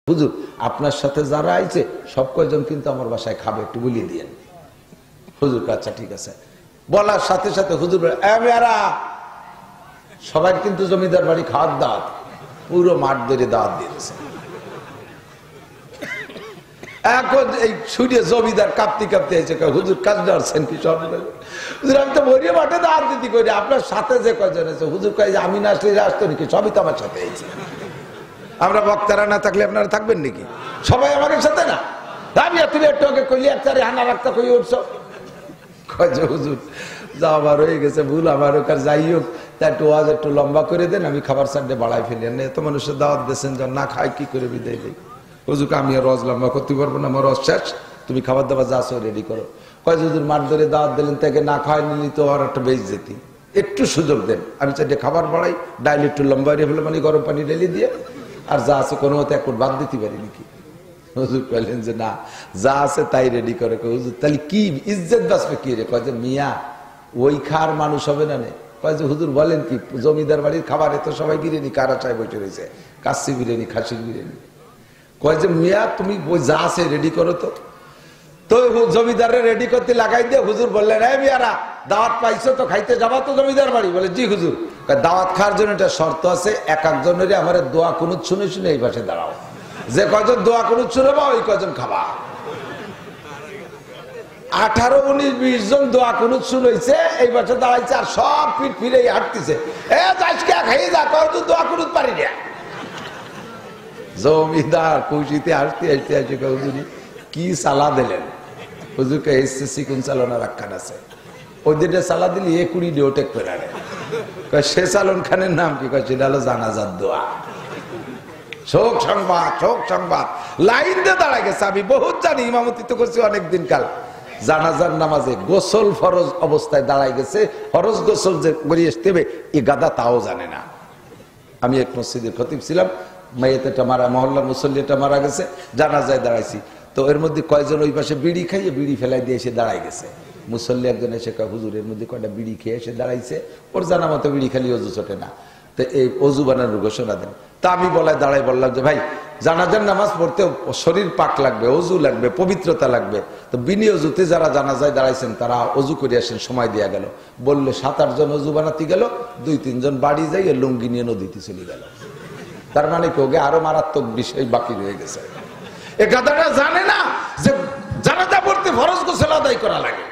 হুজুর আপনার সাথে যারা আইছে সব কয়জন কিন্তু আমার বাসায় খাবে, একটু বলিয়ে দিয়েন। হুজুর আচ্ছা ঠিক আছে। বলার সাথে সাথে হুজুর সবাই কিন্তু জমিদার বাড়ি খাওয়ার দাওয়াত, পুরো মাঠ ধরে দাওয়াত দিয়েছে। এখন এই সূর্য জমিদার কাঁপতে কাঁপতে এসে হুজুর কাজ ধরছেন কি সব? হুজুর আমি তো ভরিয়ে মাঠে দাওয়াত দিতে করি, আপনার সাথে যে কয়জন আছে? হুজুর কয় যে আমি না আসলে আসতো নাকি, সবই তো আমার সাথে এসেছে। আমরা বক্তারা না থাকলে আপনারা থাকবেন নাকি? সবাই আমাদের সাথে না। আমি তুমি একটু আগে কইলি একটারে হানা রাখতে কই উঠছ, কয় যে হুজুর যা আমার হয়ে গেছে ভুল, আমার ওখানে যাই হোক তা একটু ওয়াজ একটু লম্বা করে দেন, আমি খাবার সাইডে বাড়াই ফেলি। এত মানুষের দাওয়াত দিয়েছেন যখন না খাই কি করে বিদায় দিই? হুজুরকে আমি আর রজ লম্বা করতে পারবো না, আমার রজ শেষ, তুমি খাবার দাবার যা আসো রেডি করো। কয় হুজুর মাঠ ধরে দাওয়াত দিলেন, তাকে না খাওয়াই নিলি তো আর একটা বেশ যেতি, একটু সুযোগ দেন, আমি চাইতে খাবার বাড়াই, ডাইল একটু লম্বা রে ফেলে, মানে গরম পানি ঢেলে দিয়ে, আর যা আছে কোনো মতে এক ফুট বাদ দিতে পারি নাকি? হুজুর কইলেন যে না, যা আছে তাই রেডি করে। হুজুর তাহলে কি ইজ্জত বাঁচবে কি রে? কয় যে মিয়া ওই খার মানুষ হবে না নে। কয় যে হুজুর বলেন কি, জমিদার বাড়ির খাবার এত সবাই বিরিয়ানি কারা চায় বসে রয়েছে, কাচ্চি বিরিয়ানি, খাসির বিরিয়ানি। কয় যে মিয়া তুমি ওই যা আছে রেডি করো তো। তো জমিদারে রেডি করতে লাগাই দিয়ে হুজুর বললেন এই মিয়ারা দাওয়াত পাইছো তো, খাইতে যাবা তো জমিদার বাড়ি? বলে জি হুজুর। দাওয়াত খাওয়ার জন্য একটা শর্ত আছে, এক একজনের আমার দোয়া কুনুত শুনে শুনে এই পাশে দাঁড়াও, যে কজন দোয়া কুনুত শুনবা ওই কজন খাবা। 18, 19, 20 জন দোয়া কুনুত শুনেছে, এই পাশে দাঁড়াইছে, আর সব পিঠ ফিরে হাঁটতেছে। খাইয়ে যা, কয়জন দোয়া কুনুত পারি না। জমিদার খুশিতে হাসতে হাসতে আসে হুজুরি কি সালা দিলেন? হুজুরকে এসছে চিকুন চালনা রাখান আছে, ওই দিনটা সালা দিলি 20 ডে ওটেক পেরারে। সে চালন খানের নাম কি? সেটা হলো জানাজার দোয়া। শোক সংবাদ, শোক সংবাদ, লাইন দিয়ে দাঁড়ায় গেছে। আমি বহুত জানি, ইমামতি করছি অনেকদিন কাল। জানাজার নামাজে গোসল ফরজ অবস্থায় দাঁড়ায় গেছে, ফরজ গোসল যে করে আসতে হবে এ গাদা তাও জানে না। আমি এক মসজিদের খতিব ছিলাম, মেয়েটা মারা, মহল্লার মুসল্লিটা মারা গেছে, জানাজায় দাঁড়াইছি। তো এর মধ্যে কয়জন ওই পাশে বিড়ি খাইয়ে বিড়ি ফেলাই দিয়ে এসে দাঁড়াই গেছে। মুসল্লি একজন এসে কয় হুজুরের মধ্যে কয়টা বিড়ি খেয়ে এসে দাঁড়াইছে, ওর জানা মতো বিড়ি খালি অজু ছোটে না, তো এই অজু বানানোর ঘোষণা দেন। তা আমি বলায় দাঁড়াই বললাম যে ভাই জানাজার নামাজ পড়তে শরীর পাক লাগবে, অজু লাগবে, পবিত্রতা লাগবে, তো বিনি অজুতে যারা জানাজায় দাঁড়াইছেন তারা অজু করে আসেন। সময় দেওয়া গেল, বললে 7-8 জন অজু বানাতে গেল, 2-3 জন বাড়ি যাই লুঙ্গি নিয়ে নদীতে চলে গেল। তার মানে কি ওকে আরো মারাত্মক বিষয় বাকি রয়ে গেছে। এ গাদাটা জানে না যে জানাজা পড়তে ফরজ গোসল আদায় করা লাগে।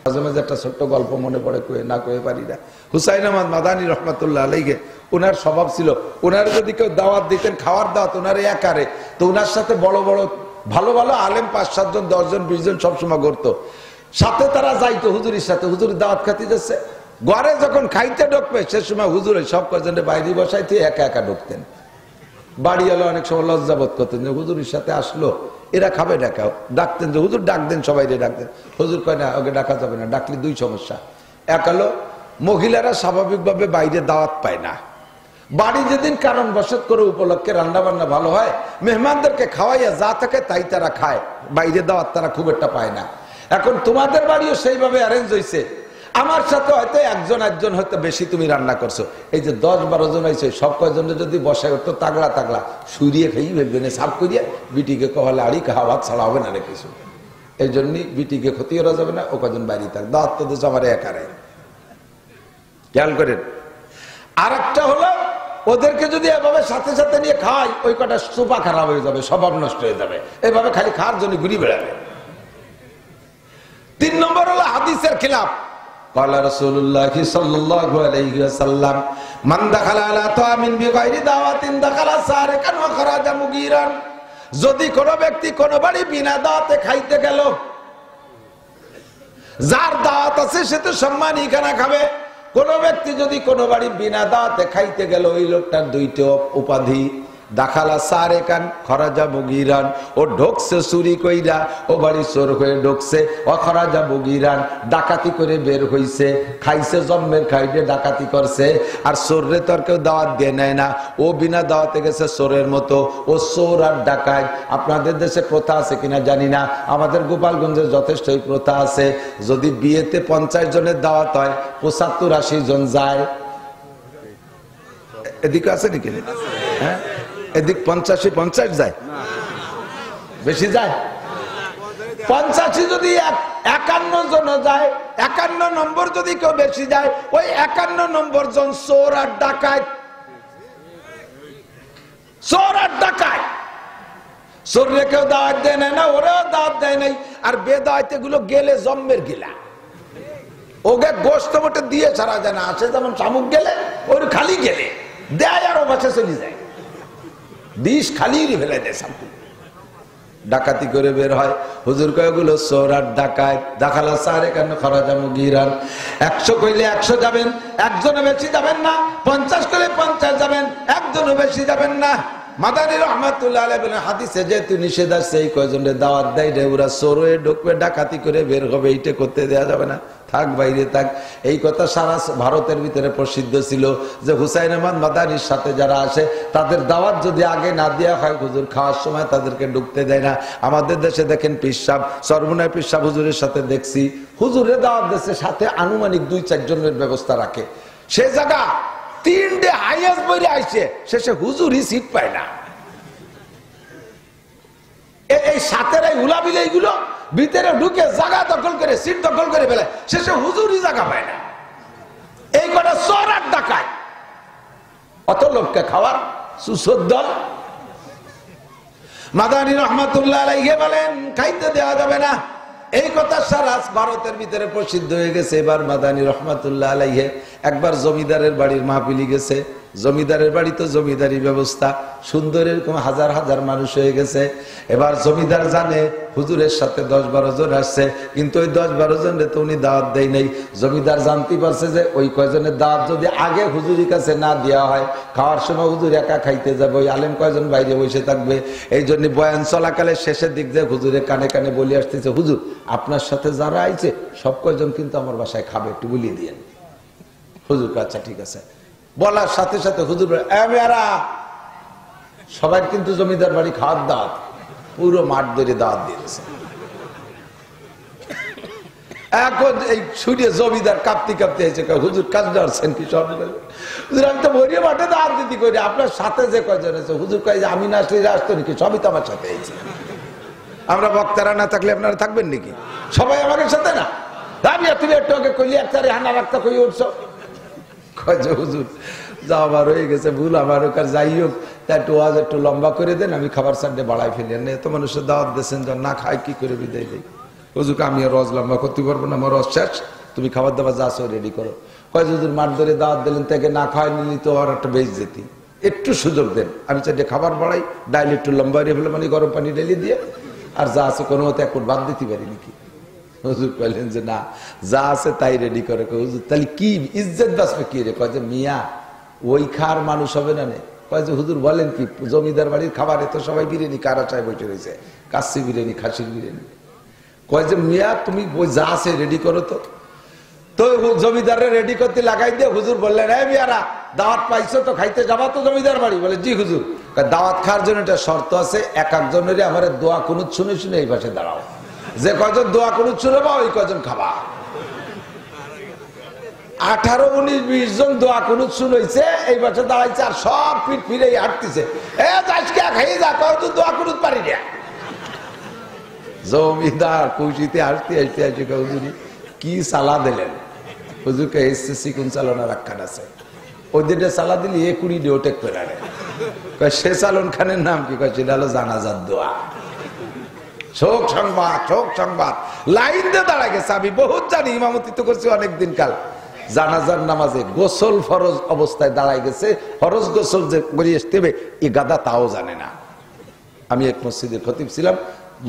মাঝে মাঝে একটা ছোট্ট গল্প মনে পড়ে, কয়ে না কয়ে পারি না। হুসাইন আহমদ মাদানী রহমাতুল্লাহ আলাইহি, ওনার স্বভাব ছিল, ওনার যদি কেউ দাওয়াত দিতেন, খাওয়ার দাওয়াত ওনার একারে, তো ওনার সাথে বড় বড় ভালো ভালো আলেম 5-7 জন 10 জন 20 জন সবসময় ঘুরতো, সাথে তারা যাইতো হুজুরের সাথে। হুজুরের দাওয়াত খাতে যাচ্ছে, ঘরে যখন খাইতে ঢুকবে সে সময় হুজুরের সব কজনের বাইরে বসাইতে একা একা ঢুকতেন। বাড়ি এলো অনেক সময় লজ্জাবোধ করতেন যে হুজুরের সাথে আসলো, এরা খাবে ডাকাও, ডাকতেন যে হুজুর ডাক দেন, সবাই ডাকতেন। হুজুর কয় না, ওকে ডাকা যাবে না, ডাকলে 2 সমস্যা। এক হলো মহিলারা স্বাভাবিকভাবে বাইরে দাওয়াত পায় না, বাড়ি যেদিন কারণ বশত করে উপলক্ষে রান্না বান্না ভালো হয়, মেহমানদেরকে খাওয়াইয়া যা থাকে তাই তারা খায়, বাইরে দাওয়াত তারা খুব একটা পায় না। এখন তোমাদের বাড়িও সেইভাবে অ্যারেঞ্জ হয়েছে, আমার সাথে হয়তো একজন হয়তো বেশি তুমি রান্না করছো, এই যে 10-12 জন হয়েছে, সব কয়জনে যদি বসায় উঠতো তাগলা তাগলা সুরিয়ে খেয়ে ফেলবেন, সাফ করিয়া বিটিকে কহলে আড়ি খাওয়া ছাড়া হবে না রে কিছু। এই জন্যই বিটিকে ক্ষতি করা যাবে না, ও কজন বাইরে থাক, দাওয়াত তো দিচ্ছে আমার একারে। খেয়াল করেন। আর একটা হলো ওদেরকে যদি এভাবে সাথে সাথে নিয়ে খাওয়াই, ওই কটা সোপা খারাপ হয়ে যাবে, স্বভাব নষ্ট হয়ে যাবে, এভাবে খালি খাওয়ার জন্য ঘুরি বেড়াবে। 3 নম্বর হলো হাদিসের খিলাফ। قال رسول الله صلى الله عليه وسلم من دخل على طعام بغير دعوة دخل سارقا وخرج مغيرا। যদি কোনো ব্যক্তি কোনো বাড়ি বিনা দাওয়াতে খাইতে গেল, যার দাওয়াত আছে সে তো সম্মানী খানা খাবে। কোন ব্যক্তি যদি কোনো বাড়ি বিনা দাওয়াতে খাইতে গেল, ওই লোকটার 2টা উপাধি, দাখালা সারেকান খরাজা মুগিরান, ও ঢোকছে চুরি কইরা, ও বাড়ি চোর হয়ে ঢোকছে, ও খরাজা মুগিরান ডাকাতি করে বের হইছে, খাইছে জম্মের খাইতে ডাকাতি করছে। আর চোররে তো আর কেউ দাওয়াত দিয়ে নেয় না, ও বিনা দাওয়াতে গেছে চোরের মতো, ও চোর আর ডাকাত। আপনাদের দেশে প্রথা আছে কিনা জানি না, আমাদের গোপালগঞ্জে যথেষ্টই প্রথা আছে, যদি বিয়েতে 50 জনের দাওয়াত হয় 75-80 জন যায়। এদিকে আছে নাকি? হ্যাঁ, এদিক 50 যায়, বেশি যায়। 85 যদি 51 জন যায়, 51 নম্বর যদি কেউ বেশি যায়, ওই 51 নম্বর জন চোর আর ডাকাত। চোর আর ডাকাত, চোররে কেউ দাওয়াত দেয় না, ওরাও দাওয়াত দেয় নাই। আর বেদাওয়াত গুলো গেলে জম্মের গিলা, ওকে গোস্ত মোটে দিয়ে ছাড়া যায় না। আসে যেমন শামুক গেলে, ওর খালি গেলে দেয় আর ও বাসে চলে যায়, বিষ খালি ফেলে দেয়। শামুক ডাকাতি করে বের হয়। হুজুর কয় গুলো চোর আর ডাকাত। দেখালা সারে কেন খরাজা মুগিরান, 100 কইলে 100 যাবেন, একজনে বেশি যাবেন না। 50 কইলে 50 যাবেন, একজনে বেশি যাবেন না। মাদানী রহমাতুল্লাহ আলাইহি বলেন, হাদিসে যেহেতু নিষেধ আছে, এই কয়জনের দাওয়াত দেয় রে, ওরা চোর হয়ে ঢুকবে, ডাকাতি করে বের হবে, এইটা করতে দেওয়া যাবে না, থাক বাইরে থাক। এই কথা সারা ভারতের ভিতরে প্রসিদ্ধ ছিল যে হুসাইন আহমদ মাদানীর সাথে যারা আসে, তাদের দাওয়াত যদি আগে না দেওয়া হয়, হুজুর খাওয়ার সময় তাদেরকে ঢুকতে দেয় না। আমাদের দেশে দেখেন পিসাব, সর্বনায় পিসাব হুজুরের সাথে দেখছি, হুজুরের দাওয়াত দেশে সাথে আনুমানিক 2-4 জনের ব্যবস্থা রাখে। সে জায়গা 3 হাইয়েস্ট বইরে আইছে, শেষে হুজুরই সিট পায় না। এই সাথের এই উলাবিলে এইগুলো ভিতরে ঢুকে জায়গা দখল করে, সিট দখল করে ফেলে, শেষে হুজুরই জায়গা পায় না। এই কটা চোর আর ডাকাত, অত লোককে খাওয়ার সুসদ্দ। মাদানী রহমাতুল্লাহ আলাইহি বলেন, খাইতে দেওয়া যাবে না। এই কথা সারা ভারতের ভিতরে প্রসিদ্ধ হয়ে গেছে। এবার মাদানী রহমাতুল্লাহ আলাইহি একবার জমিদারের বাড়ির মাহফিলি গেছে। জমিদারের বাড়ি তো জমিদারি ব্যবস্থা, সুন্দর এরকম হাজার হাজার মানুষ হয়ে গেছে। এবার জমিদার জানে হুজুরের সাথে 10-12 জন আসছে, কিন্তু ওই 10-12 জনের তো উনি দাওয়াত দেয় নাই। জমিদার জানতে পারছে যে ওই কয়জনের দাওয়াত যদি আগে হুজুরের কাছে না দেওয়া হয়, খাওয়ার সময় হুজুর একা খাইতে যাবে, ওই আলেম কয়জন বাইরে বসে থাকবে। এই জন্য বয়ান চলাকালে শেষের দিক যে হুজুরের কানে কানে বলে আসতেছে, হুজুর আপনার সাথে যারা আইছে সব কয়জন কিন্তু আমার বাসায় খাবে, একটু বলিয়ে দিয়েন। হুজুর আচ্ছা ঠিক আছে। বলার সাথে সাথে হুজুর সবাই কিন্তু জমিদার বাড়ি খাওয়ার দাওয়াত, পুরো মাঠ ধরে দাওয়াত দিয়েছে। এখন এই শুনিয়ে জমিদার কাঁপতে কাঁপতে এসে হুজুর কাজ ধরছেন কি? সব হুজুর আমি তো ভরিয়ে মাঠে দাওয়াত দিতে করি, আপনার সাথে যে কয়জন আছে, হুজুর কয় যে আমি না আসলে আসতো নাকি? সবই তো আমার সাথে এসেছে। আমরা বক্তারা না থাকলে আপনারা থাকবেন নাকি? সবাই আমাদের সাথে না। আমি তুমি একটু আগে কইলি একটারে হানা রাখতে কই উঠছ, হুজুর যা আমার হয়ে গেছে ভুল, আমার ওখানে যাই হোক, তা একটু ওয়াজ একটু লম্বা করে দেন, আমি খাবার সাইডে বাড়াই ফেলি। এত মানুষের দাওয়াত দিয়েছেন, না খায় কি করে বিদায় দেয়। হুজুরকে আমি আর রস লম্বা করতে পারবো না, আমার রস শেষ, তুমি খাবার দাবার যা আসো রেডি করো। কয় হুজুর মাঠ ধরে দাওয়াত দিলেন, তাকে না খাওয়াই নিলি তো আর একটা বেশ যেতি, একটু সুযোগ দেন, আমি চাইলে খাবার বাড়াই, ডাইল একটু লম্বা হয়ে ফেলে, মানে গরম পানি ঢেলে দিয়ে, আর যা আছে কোনো মতো এক বাদ দিতে পারি নাকি? হুজুর কইলেন যে না, যা আছে তাই রেডি করে। হুজুর তাহলে কি ইজ্জত বাঁচবে কি রে? কয় যে মিয়া ওই খার মানুষ হবে না। কয় যে হুজুর বলেন কি, জমিদার বাড়ির খাবারে তো সবাই বিরিয়ানি কারা চায় বসে রয়েছে, কাচ্চি বিরিয়ানি, খাসির বিরিয়ানি। কয় যে মিয়া তুমি ওই যা আছে রেডি করো। তো জমিদারে রেডি করতে লাগাই দিয়ে হুজুর বললেন, এই মিয়ারা দাওয়াত পাইছো তো, খাইতে যাবা তো জমিদার বাড়ি? বলে জি হুজুর। দাওয়াত খাওয়ার জন্য একটা শর্ত আছে, এক একজনেরই আমার দোয়া কুনুত শুনে শুনে এই পাশে দাঁড়াও, যে কয়জন দোয়া কুনুত শুনবা ওই কয়জন খাবা। 18, 19, 20 জন দোয়া কুনুত শুনেছে, এই পাশে দাঁড়াইছে, আর সব পিঠ ফিরে হাঁটতেছে। খাই যা, কয়জন দোয়া কুনুত পারি না। জমিদার খুশিতে হাসতে হাসতে আসে, হুজুরি কি সালা দিলেন? হুজুরকে এসে কোন চালনা রাখান আছে, ওই দিনটা সালা দিলি 20 ওটেক পেরে। সে চালন খানের নাম কি? কয় সেটা হলো জানাজার দোয়া। শোক সংবাদ, শোক সংবাদ, লাইন দিয়ে দাঁড়ায় গেছে। আমি বহুত জানি, ইমামতি তো করছি অনেকদিন কাল। জানাজার নামাজে গোসল ফরজ অবস্থায় দাঁড়ায় গেছে, ফরজ গোসল যে করে আসতে হবে এ গাদা তাও জানে না। আমি এক মসজিদের খতিব ছিলাম,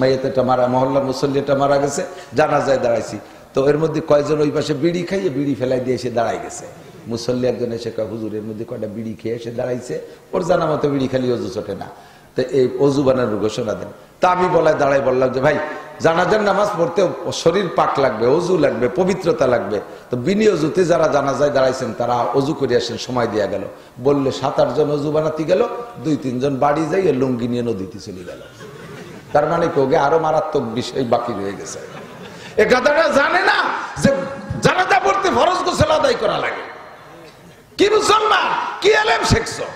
মাইয়াতেটা মারা, মহল্লার মুসল্লিটা মারা গেছে, জানাজায় দাঁড়াইছি। তো এর মধ্যে কয়জন ওই পাশে বিড়ি খাইয়ে বিড়ি ফেলাই দিয়ে এসে দাঁড়াই গেছে। মুসল্লি একজন এসে কয় হুজুরের মধ্যে কয়টা বিড়ি খেয়ে এসে দাঁড়াইছে, ওর জানা মতো বিড়ি খালি অজু ছোটে না, তো এই অজু বানানোর ঘোষণা দেন। তা আমি বলায় দাঁড়াই বললাম যে ভাই, জানাজার নামাজ পড়তে শরীর পাক লাগবে, অজু লাগবে, পবিত্রতা লাগবে, তো বিনি অজুতে যারা জানাজায় দাঁড়াইছেন তারা অজু করে আসেন। সময় দেওয়া গেল, বললে 7-8 জন অজু বানাতে গেল, 2-3 জন বাড়ি যাই লুঙ্গি নিয়ে নদীতে চলে গেল। তার মানে ওকে আরো মারাত্মক বিষয় বাকি রয়ে গেছে। এ কথাটা জানে না যে জানাজা পড়তে ফরজ গোসল আদায় করা লাগে। কি মুসলমান, কি এলেম শিখছো?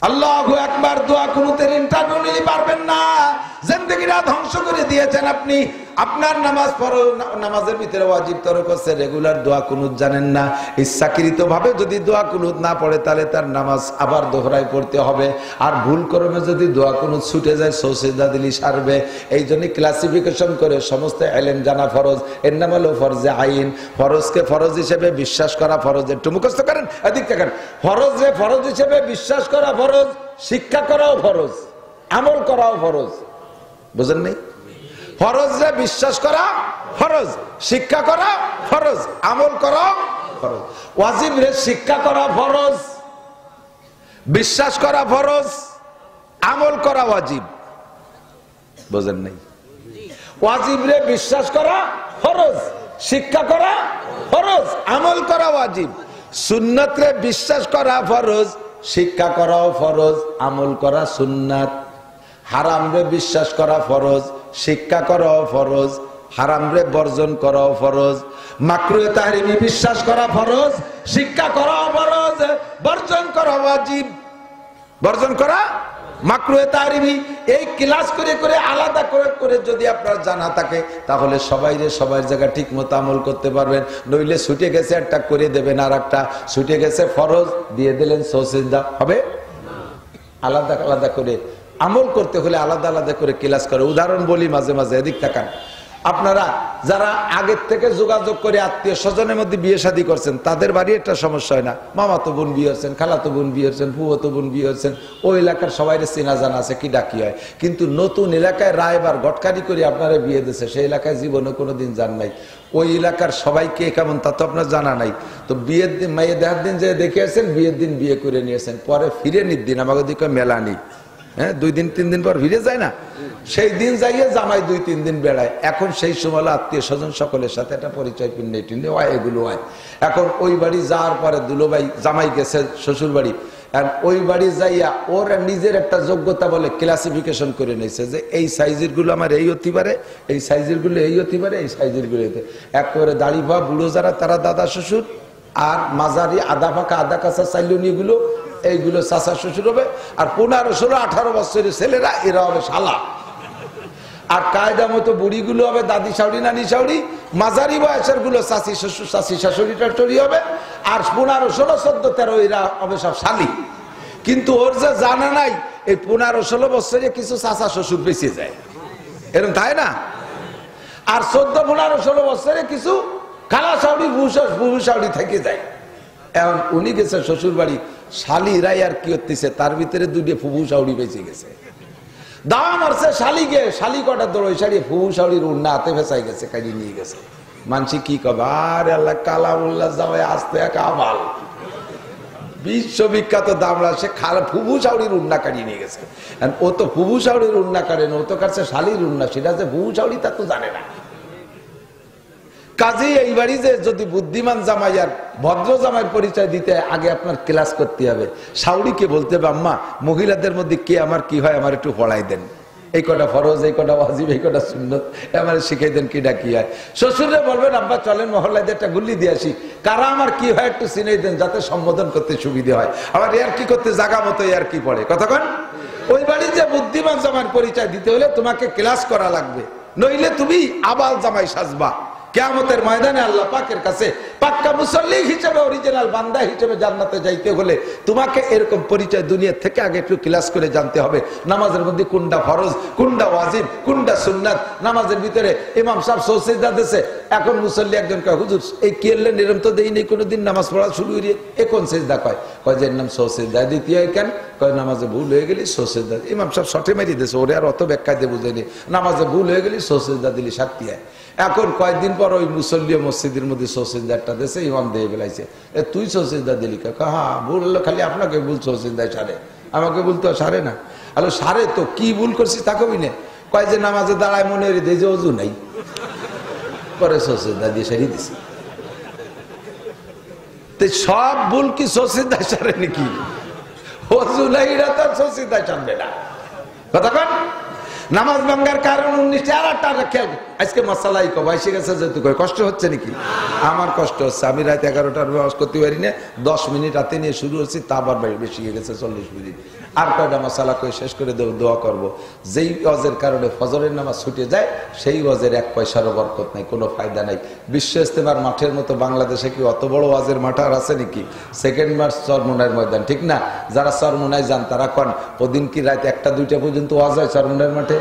আল্লাহু আকবার দোয়া কুনুতের ইন্টারভিউ নিতে পারবেন না। জিন্দেগিটা ধ্বংস করে দিয়েছেন আপনি। আপনার নামাজ পড়ো, নামাজের ভিতরে ওয়াজিব তরক হচ্ছে, রেগুলার দোয়া কুনুত জানেন না। ইচ্ছাকৃত ভাবে যদি দোয়া কুনুত না পড়ে তাহলে তার নামাজ আবার দোহরায় পড়তে হবে। আর ভুল ক্রমে যদি দোয়া কুনুত ছুটে যায় সৌসিদা দিলি সারবে। এই জন্য ক্লাসিফিকেশন করে সমস্ত ইলম জানা ফরজ। এর নাম হলো ফরজে আইন। ফরজকে ফরজ হিসেবে বিশ্বাস করা ফরজ। একটু মুখস্থ করেন, এদিক দেখেন। ফরজে ফরজ হিসেবে বিশ্বাস করা ফরজ, শিক্ষা করাও ফরজ, আমল করাও ফরজ। বুঝেন নাই? ফরজে বিশ্বাস করা ফরজ, শিক্ষা করা ফরজ, আমল করা ফরজ। ওয়াজিব রে শিক্ষা করা ফরজ, বিশ্বাস করা ফরজ, আমল করা ওয়াজিব। বুঝেন নাই? ওয়াজিব রে বিশ্বাস করা ফরজ, শিক্ষা করা ফরজ, আমল করা ওয়াজিব। সুন্নাত রে বিশ্বাস করা ফরজ, শিক্ষা করাও ফরজ, আমল করা সুন্নাত। হারাম রে বিশ্বাস করা ফরজ, শিক্ষা করাও ফরজ, হারাম রে বর্জন করাও ফরজ। মাকরুহে তাহরিমি বিশ্বাস করা ফরজ, শিক্ষা করাও ফরজ, বর্জন করা ওয়াজিব। বর্জন করা মাকরুহে তাহরিমি। এই ক্লাস করে করে আলাদা করে করে যদি আপনার জানা থাকে তাহলে সবার জায়গা ঠিক মতো আমল করতে পারবেন। নইলে ছুটে গেছে একটা করে দেবেন, আর একটা ছুটে গেছে ফরজ দিয়ে দিলেন সৌসিদা হবে। আলাদা আলাদা করে আমল করতে হলে আলাদা আলাদা করে ক্লাস করে। উদাহরণ বলি মাঝে মাঝে, এদিক তাকান। আপনারা যারা আগের থেকে যোগাযোগ করে আত্মীয় স্বজনের মধ্যে বিয়ে শাদী করছেন তাদের বাড়ি একটা সমস্যা হয় না। মামাতো বোন বিয়ে হচ্ছেন, খালাতো বোন বিয়ে হচ্ছেন, ফুফাতো বোন বিয়ে হচ্ছেন, ওই এলাকার সবাই চেনা জানা আছে, কি ডাকি হয়। কিন্তু নতুন এলাকায় রায়বার গটকারি করে আপনারা বিয়ে দিচ্ছে, সেই এলাকায় জীবনে কোনোদিন যান নাই, ওই এলাকার সবাইকে কেমন তা তো আপনার জানা নাই। তো বিয়ের দিন মেয়ে দেখার দিন যে দেখে আসছেন, বিয়ের দিন বিয়ে করে নিয়েছেন, পরে ফিরে নিদিন আমাকে দিকে মেলা নি, হ্যাঁ 2 দিন 3 দিন পর ফিরে যায় না, সেই দিন যাইয়ে জামাই 2-3 দিন বেড়ায়। এখন সেই সময় আত্মীয় স্বজন সকলের সাথে একটা পরিচয় পিন্ডে টিন্ডে হয়, এগুলো হয়। এখন ওই বাড়ি যাওয়ার পরে দুলোভাই জামাই গেছে শ্বশুর বাড়ি, আর ওই বাড়ি যাইয়া ওর নিজের একটা যোগ্যতা বলে ক্লাসিফিকেশন করে নিয়েছে যে এই সাইজের গুলো আমার এই হতে পারে, এই সাইজের গুলো এই হতে পারে, এই সাইজের গুলো একেবারে দাড়ি ভা বুড়ো যারা তারা দাদা শ্বশুর, আর মাঝারি আধা ফাঁকা আধা কাঁচা চাইলনি গুলো এইগুলো চাচা শ্বশুর হবে। আর 15-16-18 বছরের ছেলেরা এরা হবে শালা। আর কায়দা মতো বুড়িগুলো হবে দাদি শাউরি নানি শাউরি, মাঝারি বয়সের গুলো চাচি শ্বশুর চাচি শাশুড়ি টাশুড়ি হবে, আর 15-16-14-13 এরা হবে সব শালি। কিন্তু ওর যে জানা নাই এই 15-16 বছরে কিছু চাচা শ্বশুর বেঁচে যায়, এরকম তাই না? আর 14-15-16 বছরে কিছু খালা শাউরি বুবু শাউরি থেকে যায়। এখন উনি গেছে শ্বশুর বাড়ি, শালিরাই আর কি হতেছে, তার ভিতরে 2 ফুবু শাউরি বেঁচে গেছে। দাম মারছে শালিকে, শালি কটা দৌড়ই সারিয়ে ফুবু শাউরির উন্না হাতে ফেঁচাই গেছে, কাটিয়ে নিয়ে গেছে। মানসি কি কবে, আরে আল্লাহ কালা উল্লাহ যাওয়ায় আসতে এক আবাল বিশ্ববিখ্যাত দামড়া, সে ফুবু শাউরির উন্না কাটিয়ে নিয়ে গেছে। ও তো ফুবু শাউরির উন্না কাটে না, ও তো কাটছে শালির উন্না, সেটা যে ফুবু শাউরি তা তো জানে না। কাজেই এই বাড়ি যে যদি বুদ্ধিমান জামাই আর ভদ্র জামাইয়ের পরিচয় দিতে আগে আপনার ক্লাস করতে হবে। শাউরিকে বলতে হবে, আম্মা মহিলাদের মধ্যে কে আমার কি হয় আমার একটু পড়াই দেন, এই কটা ফরজ, এই কটা ওয়াজিব, এই কটা সুন্নত আমার শিখাই দেন, কিটা কি হয়। শ্বশুরে বলবেন, আব্বা চলেন মহল্লায় একটা গুল্লি দিয়ে আসি, কারা আমার কি হয় একটু চিনাই দেন, যাতে সম্বোধন করতে সুবিধা হয়। আবার এর কি করতে জায়গা মতো এর কি পড়ে কতক্ষণ। ওই বাড়ির যে বুদ্ধিমান জামাইয়ের পরিচয় দিতে হলে তোমাকে ক্লাস করা লাগবে, নইলে তুমি আবাল জামাই সাজবা। কিয়ামতের ময়দানে আল্লাহ পাকের কাছে পাক্কা মুসল্লি হিসেবে, অরিজিনাল বান্দা হিসেবে জান্নাতে যাইতে হলে তোমাকে এরকম পরিচয় দুনিয়া থেকে আগে একটু ক্লাস করে জানতে হবে। নামাজের মধ্যে কোনটা ফরজ, কোনটা ওয়াজিব, কোনটা সুন্নাত। নামাজের ভিতরে ইমাম সাহেব সৌসিদা দিয়েছে, এখন মুসল্লি একজন কয়, হুজুর এই কিরলে নিরম তো দেই নেই কোনোদিন, নামাজ পড়া শুরু করিয়ে এ কোন সেজদা কয়, কয় যে এর নাম সৌসিদা দিতে হয়। কেন কয়, নামাজে ভুল হয়ে গেলি সৌসিদা। ইমাম সাহেব শর্টে মারি দিয়েছে, ওরে আর অত ব্যাখ্যা দিয়ে বুঝাইনি, নামাজে ভুল হয়ে গেলি সৌসিদা দিলি শাক্তি হয়। এখন কয়েকদিন পর ওই মুসল্লি মসজিদের মধ্যে সৌসিদারটা দিয়েছে, ইমাম দিয়ে বেলাইছে, এ তুই সৌসিদা দিলি? হ্যাঁ ভুল হলো, খালি আপনাকে ভুল সৌসিদায় সারে, আমাকে ভুল তো সারে না। আলো সারে তো কি ভুল করছি তা কবি না, কয় যে নামাজে দাঁড়ায় মনে হয়ে দেয় যে অজু নাই, পরে সৌসিদা দিয়ে সারি দিছে। সব ভুল কি সৌসিদায় সারে নাকি? অজু নাই এটা তো সৌসিদায় সারবে না। কতক্ষণ নামাজ ভাঙ্গার কারণ 19টা। আর একটা খেয়াল, আজকে মশালাই কবে এসে গেছে, যেহেতু কষ্ট হচ্ছে নাকি? আমার কষ্ট হচ্ছে, আমি রাত 11টার ব্যবস্থা করতে পারি না, 10 মিনিট রাতে নিয়ে শুরু হচ্ছি, তা আবার বেশি হয়ে গেছে 40 মিনিট। আর কয়টা মশালা করে শেষ করে দেব, দোয়া করব। যেই ওয়াজের কারণে ফজরের নামাজ ছুটে যায় সেই ওয়াজের এক পয়সারও বরকত নাই, কোনো ফায়দা নাই। বিশ্ব ইজতেমার মাঠের মতো বাংলাদেশে কি অত বড় ওয়াজের মাঠ আর আছে নাকি? সেকেন্ড মার্চ চরমোনাইয়ের ময়দান, ঠিক না? যারা চরমোনায় যান তারা কন ওদিন কি রাত 1টা-2টা পর্যন্ত ওয়াজ হয় চরমোনাইয়ের মাঠে?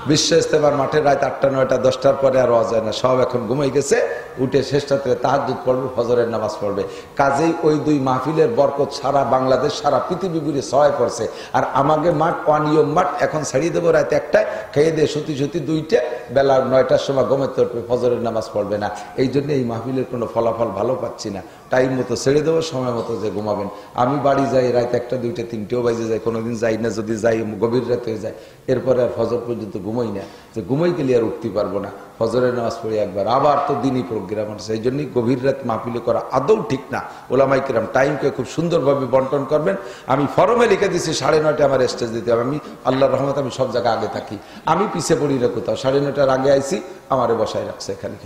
বিশ্ব ইজতেমার মাঠে রাত 8টা-9টা 10টার পরে আর ওয়াজ হয় না, সব এখন ঘুমাই গেছে। উঠে শেষটাতে তাহাজ্জুদ পড়বে, ফজরের নামাজ পড়বে। কাজেই ওই দুই মাহফিলের বরকত সারা বাংলাদেশ, সারা পৃথিবী ঘুরে সহায় পড়ছে। আর আমাকে মাঠ অনিয়ম মাঠ, এখন ছাড়িয়ে দেবো রাত 1টায়, খেয়ে দিয়ে সুতি 2টা, বেলা 9টার সময় ঘুমাতে উঠবে, ফজরের নামাজ পড়বে না। এই জন্য এই মাহফিলের কোনো ফলাফল ভালো পাচ্ছি না। টাইম মতো ছেড়ে দেবো, সময় মতো যে ঘুমাবেন। আমি বাড়ি যাই রাত 1টা, 2টা, 3টেও বাজে যায়, কোনোদিন যাই না। যদি যাই গভীর রাতে হয়ে যায়, এরপরে আর ফজর পর্যন্ত ঘুমাই না। যে ঘুমাই গেলে আর উঠতে পারবো না, ফজরের নামাজ পড়ি একবার, আবার তো দিনই প্রোগ্রাম আছে। সেই জন্যই গভীর রাত মাহফিলে করা আদৌ ঠিক না। ওলামায়ে কেরাম টাইমকে খুব সুন্দরভাবে বন্টন করবেন। আমি ফরমে লিখে দিচ্ছি 9:30 আমার স্টেজ দিতে হবে। আমি আল্লাহর রহমত আমি সব জায়গায় আগে থাকি, আমি পিছিয়ে পড়ি না কোথাও। 9:30টার আগে আইছি, আমারে বসায় রাখছে এখানে।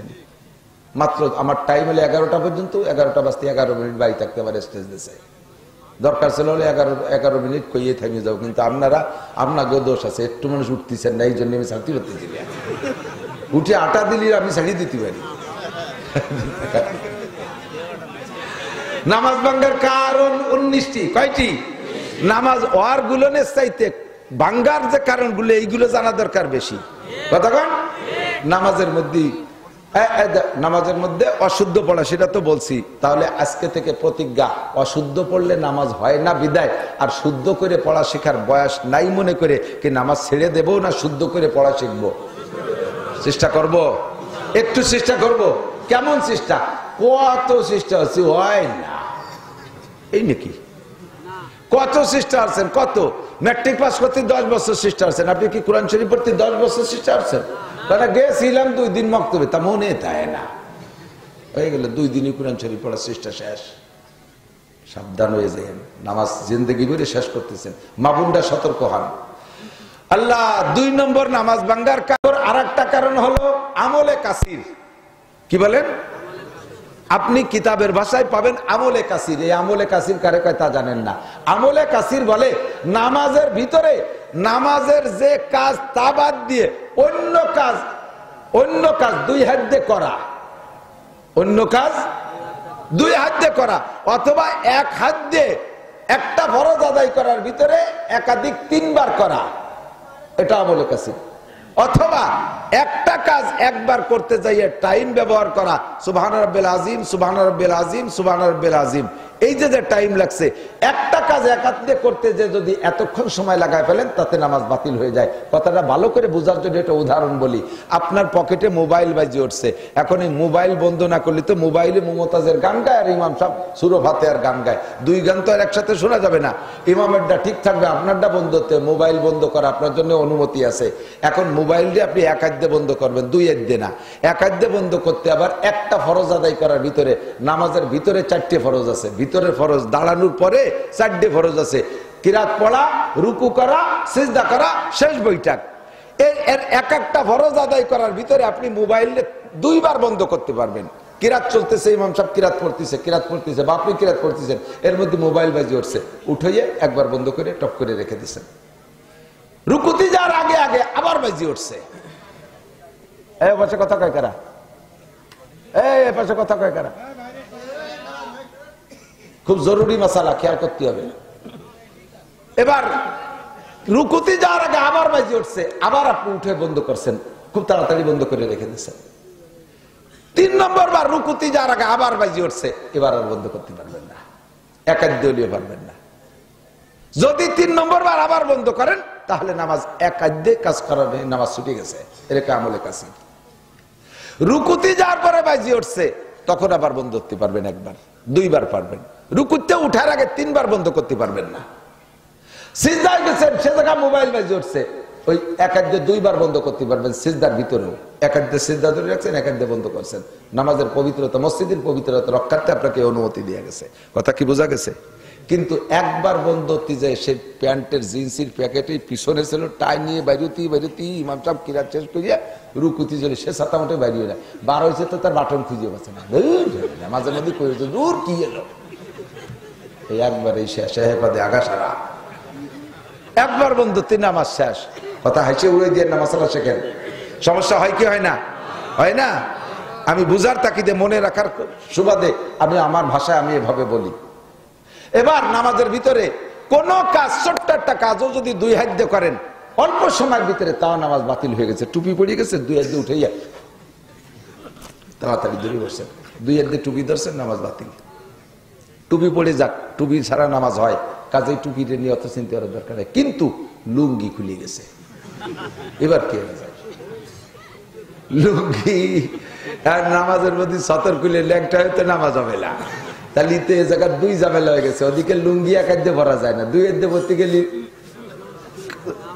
মাত্র আমার টাইম হলে 11টা পর্যন্ত, 11টা বাজতে 11 মিনিট বাড়ি থাকতে আমার স্টেজ দিয়েছে। দরকার ছিল হলে 11 মিনিট কইয়ে থামিয়ে যাও, কিন্তু আপনাকেও দোষ আছে, একটু মানুষ উঠতেছেন না, এই জন্য আমি ছাড়তে পারতেছি না। উঠে আটা দিলি আমি ছাড়িয়ে দিতে পারি। নামাজ ভাঙ্গার কারণ 19টি। কয়টি? নামাজ ওয়ার গুলোনের চাইতে ভাঙ্গার যে কারণগুলো, এইগুলো জানা দরকার বেশি। কতক্ষণ? নামাজের মধ্যে অশুদ্ধ পড়া, সেটা তো বলছি। তাহলে আজকে থেকে প্রতিজ্ঞা, অশুদ্ধ পড়লে নামাজ হয় না বিদায়। আর শুদ্ধ করে পড়া শেখার বয়স নাই মনে করে কি নামাজ ছেড়ে দেবো না শুদ্ধ করে পড়া শিখবো? চেষ্টা করব, একটু চেষ্টা করব। কেমন চেষ্টা? কত চেষ্টা হচ্ছে, হয় না। এই নাকি কত চেষ্টা আছেন? কত ম্যাট্রিক পাস করতে 10 বছর চেষ্টা আছেন। আপনি কি কোরআন শরীফ পড়তে 10 বছর চেষ্টা আছেন? তারা গেছিলাম 2 দিন মক্তবে, তা মনে থাকে না, হয়ে গেল 2 দিনই কোরআন শরীফ পড়ার চেষ্টা শেষ। সাবধান হয়ে যান, নামাজ জিন্দেগি করে শেষ করতেছেন। মা বোনরা সতর্ক হন। আল্লাহ 2 নম্বর নামাজ ভাঙ্গার কারণ। আর একটা কারণ হলো আমলে কাসির। কি বলেন? আপনি কিতাবের ভাষায় পাবেন আমলে কাসির। এই আমলে কাসির কারে কয় তা জানেন না। আমলে কাসির বলে নামাজের ভিতরে নামাজের যে কাজ তা বাদ দিয়ে অন্য কাজ 2 হাত দিয়ে করা, অন্য কাজ 2 হাত দিয়ে করা, অথবা 1 হাত দিয়ে একটা ফরজ আদায় করার ভিতরে একাধিক 3 বার করা, এটা আমলে কাসির। অথবা একটা কাজ একবার করতে যাইয়ে টাইম ব্যবহার করা, সুবহান রাব্বিল আযীম, সুবহান রাব্বিল আযীম, সুবহান রাব্বিল আযীম, এই যে টাইম লাগছে একটা কাজ একাত্রে করতে, যে যদি এতক্ষণ সময় লাগায় ফেলেন তাতে নামাজ বাতিল হয়ে যায়। কথাটা ভালো করে বোঝার জন্য একটা উদাহরণ বলি। আপনার পকেটে মোবাইল বাজে উঠছে, এখন এই মোবাইল বন্ধ না করলে তো মোবাইলে মুমতাজের গান গায় আর ইমাম সাহেব সূরা ফাতিহার গান গায়, 2 গান তো আর একসাথে শোনা যাবে না। ইমামেরটা ঠিক থাকবে, আপনারটা বন্ধ হতে, মোবাইল বন্ধ করা আপনার জন্য অনুমতি আছে। এখন মোবাইল দিয়ে আপনি 1 হাত দিয়ে বন্ধ করবেন, 2 হাত দিয়ে না। 1 হাত দিয়ে বন্ধ করতে আবার একটা ফরজ আদায় করার ভিতরে, নামাজের ভিতরে 4টে ফরজ আছে, ভিতরের ফরজ দাঁড়ানোর পরে 4টে ফরজ আছে, কিরাত পড়া, রুকু করা, সিজদা করা, শেষ বৈঠক। এর এক একটা ফরজ আদায় করার ভিতরে আপনি মোবাইলে 2 বার বন্ধ করতে পারবেন। কিরাত চলতেছে, ইমাম সাহেব কিরাত পড়তেছে বা আপনি কিরাত পড়তেছেন, এর মধ্যে মোবাইল বাজে উঠছে, উঠাইয়ে একবার বন্ধ করে টপ করে রেখে দিচ্ছেন। রুকুতে যাওয়ার আগে আবার বাজে উঠছে। এই পাশে কথা কয় কারা? এই পাশে কথা কয় কারা? খুব জরুরি মাসালা, খেয়াল করতে হবে। এবার রুকুতে যাওয়ার আগে আবার বাজে উঠছে, আবার আপনি উঠে বন্ধ করছেন, খুব তাড়াতাড়ি বন্ধ করে রেখে দিচ্ছেন। 3 নম্বর বার রুকুতে যাওয়ার আগে আবার বাজে উঠছে, এবার আর বন্ধ করতে পারবেন না, একাদ্দলীয় পারবেন না। যদি 3 নম্বর বার আবার বন্ধ করেন তাহলে নামাজ একাদ্দে কাজ করার নামাজ ছুটে গেছে, এরকম আমলে কাছে। রুকুতে যাওয়ার পরে বাজে উঠছে, তখন আবার বন্ধ করতে পারবেন, 1 বার 2 বার পারবেন। রুকুতে উঠার আগে 3 বার বন্ধ করতে পারবেন না। সিজদায় গেছেন, সে জায়গায় মোবাইল বাজে উঠছে, ওই 1 হাত দিয়ে 2 বার বন্ধ করতে পারবেন। সিজদার ভিতরেও 1 হাত দিয়ে সিজদা ধরে রাখছেন, 1 হাত দিয়ে বন্ধ করছেন। নামাজের পবিত্রতা, মসজিদের পবিত্রতা রক্ষার্থে আপনাকে অনুমতি দেওয়া গেছে। কথা কি বোঝা গেছে? কিন্তু একবার বন্ধ হতে যায়, সে প্যান্টের জিন্সের প্যাকেটে পিছনে ছিল, টাই নিয়ে বাইরতি ইমাম সাহেব কিরাত শেষ করিয়া রুকুতি চলে, সে ছাতা মোটে বাইরে না, বার হয়েছে তো তার বাটন খুঁজে পাচ্ছে না, মাঝে মধ্যে করেছে দূর কি এলো, এই একবার এই শেষে হেপাদে আগা সারা। একবার বন্ধুত্ব নামাজ শেষ, কথা হাসি উড়ে দিয়ে না মাসালা শেখেন। সমস্যা হয় কি হয় না? হয় না? আমি বুঝার তাকিদে মনে রাখার সুবাদে আমি আমার ভাষায় আমি এভাবে বলি। এবার নামাজের ভিতরে কোন কাজ, ছোট্ট একটা কাজও যদি দুই হাত দিয়ে করেন অল্প সময়ের ভিতরে, তাও নামাজ বাতিল হয়ে গেছে। টুপি পড়ে গেছে, দুই হাত দিয়ে উঠে তাড়াতাড়ি দূরে বসছেন, দুই হাত দিয়ে টুপি ধরছেন, নামাজ বাতিল। টুপি পড়ে যাক, টুপি ছাড়া নামাজ হয়, কাজেই টুপিটা নিয়ে অত চিন্তা করার দরকার নেই। কিন্তু লুঙ্গি খুলে গেছে, এবার কি হয়ে যায়? লুঙ্গি আর নামাজের মধ্যে সতর খুলে ল্যাংটা হয়তো নামাজ হবে না, তাহলে এই জায়গায় দুই ঝামেলা হয়ে গেছে। ওদিকে লুঙ্গি এক হাতে ভরা যায় না, দুই হাতে ভরতে গেলে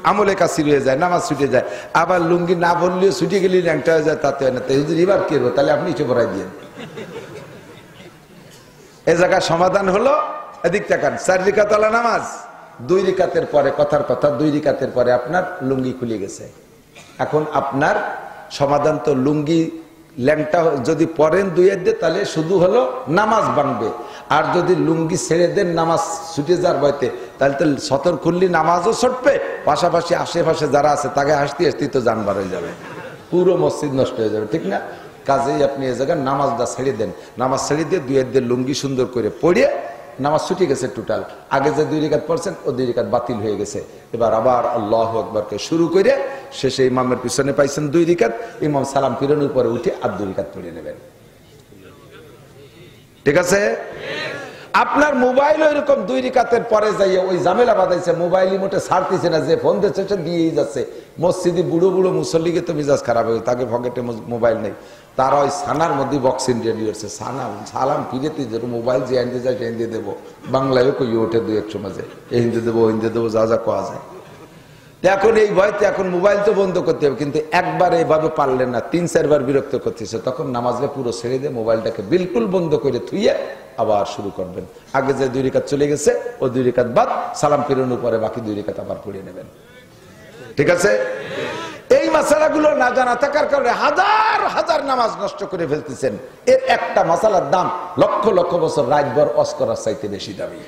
আমলে কাশির হয়ে যায়, নামাজ ছুটে যায়। আবার লুঙ্গি না বললেও ছুটে গেলে ল্যাংটা হয়ে যায়, তাতে হয় না। তাই হুজুর এবার কি হবো? তাহলে আপনি ইচ্ছে ভরাই দিয়ে এ জায়গায় সমাধান হলো। এদিক তাকান, 4 রিকাত ওয়ালা নামাজ, 2 রিকাতের পরে, কথার কথা 2 রিকাতের পরে আপনার লুঙ্গি খুলে গেছে। এখন আপনার সমাধান তো লুঙ্গি ল্যাংটা যদি পরেন 2 হাত দিয়ে, তাহলে শুধু হলো নামাজ ভাঙবে। আর যদি লুঙ্গি ছেড়ে দেন নামাজ ছুটে যাওয়ার ভয়তে, তাহলে তো সতর খুললি নামাজও ছুটবে, পাশাপাশি আশেপাশে যারা আছে তাকে হাসতে হাসতে তো জানবার হয়ে যাবে, পুরো মসজিদ নষ্ট হয়ে যাবে, ঠিক না? কাজেই আপনি এই জায়গায় নামাজটা ছেড়ে দেন, নামাজ ছেড়ে দিয়ে 2 হাত দিয়ে লুঙ্গি সুন্দর করে পড়িয়ে নামাজ ছুটে গেছে টোটাল। আগে যে 2 রিকাত পড়ছেন ও 2 রিকাত বাতিল হয়ে গেছে। এবার আবার আল্লাহু আকবারকে শুরু করে শেষে ইমামের পিছনে পাইছেন 2 রিকাত, ইমাম সালাম ফিরানোর পরে উঠে আর 2 রিকাত পড়ে নেবেন, ঠিক আছে? আপনার মোবাইল এরকম 2 রিকাতের পরে যাইয়ে ওই ঝামেলা বাঁধাইছে, মোবাইলই মোটে ছাড়তেছে না, যে ফোন দিচ্ছে দিয়েই যাচ্ছে। মসজিদে বুড়ো বুড়ো মুসল্লিকে তো মিজাজ খারাপ হয়ে, তাকে পকেটে মোবাইল নেই, তারা ওই সানার মধ্যে বক্সিং রেডি হচ্ছে, সালাম ফিরেতে যেরকম মোবাইল যে হিন্দি যায় হিন্দি দেবো, বাংলায়ও কই ওঠে 2-1 মাঝে, এই হিন্দি দেবো হিন্দি দেবো, যা যা কোয়া যায়। এখন এই ভয়তে এখন মোবাইল তো বন্ধ করতে হবে, কিন্তু একবার এইভাবে পারলেন না, 3-4 বার বিরক্ত করতেছে, তখন নামাজে পুরো ছেড়ে দিয়ে মোবাইলটাকে বিলকুল বন্ধ করে থুইয়ে আবার শুরু করবেন। আগে যে 2 রিকাত চলে গেছে ও 2 রিকাত বাদ, সালাম ফিরানোর পরে বাকি 2 রিকাত আবার পড়ে নেবেন, ঠিক আছে? এই মাসালাগুলো না জানা থাকার কারণে হাজার হাজার নামাজ নষ্ট করে ফেলতেছেন। এর একটা মাসালার দাম লক্ষ লক্ষ বছর রাতভর ওয়াজ করার চাইতে বেশি দামি।